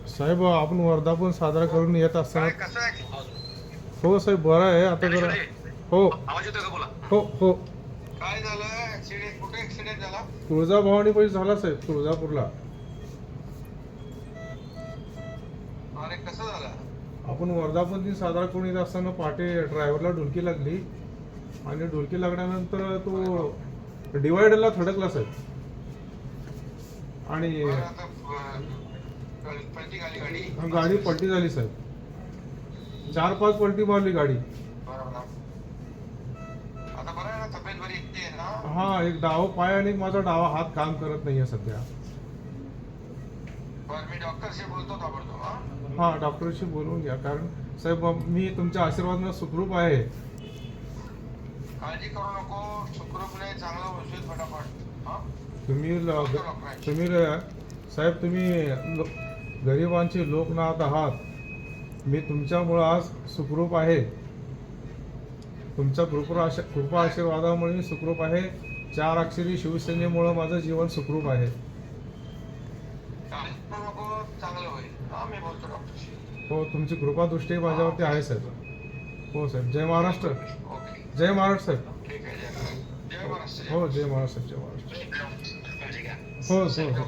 साहेब आपण वर्धापन साजरा करून येत असताना काय कसं आहे? हो साहेब बरं आहे आता जरा हो आवाज येतोय का? बोला. हो हो काय झालं? ऍक्सिडेंट कुठे ऍक्सिडेंट झाला? तुळजाभवानी पैसे झाला साहेब तुळजापूरला. अरे कसं झालं? आपण वर्धापन दिन साजरा करून येत असताना पहाटे ड्रायव्हरला ढुलकी लागली आणि ढुलकी लागल्यानंतर तो डिवायडरला थडकला साहेब आणि बरं, आता पलटी गाडी गाडी गाडी पलटी झाली साहेब. 4-5 पलटी मारली गाडी. बरोबर. आता बरं आहे ना? तब्येत बरी आहे ना? हा एक डावा पाय आणि एक माझा डावा हात काम करत नाहीये सध्या. बरं, मी डॉक्टरशी बोलतो ताबडतोब. हा डॉक्टरशी बोलवून घ्या कारण साहेब मी तुमच्या आशीर्वादानं सुखरूप आहे. काळजी करू नको. सुखरूपने चांगलं होशील फटाफट. हा? तुम्ही तुम्ही साहेब तुम्ही गरिबांचे लोकनाथ आहात. मी तुमच्यामुळं आज सुखरूप आहे. तुमच्या कृपा आशीर्वादामुळे मी सुखरूप आहे. 4 अक्षरी शिवसेनेमुळं माझं जीवन सुखरूप आहे. काळजी करू नको. चांगलं होईल. हा, मी बोलतो डॉक्टरशी. हो तुमची कृपा दृष्टी माझ्यावरती आहे साहेब. हो साहेब जय महाराष्ट्र. ओके, जय महाराष्ट्र साहेब. ठीक आहे. जय महाराष्ट्र. हो जय महाराष्ट्र जय महाराष्ट्र. काळजी घ्या. हो हो हो.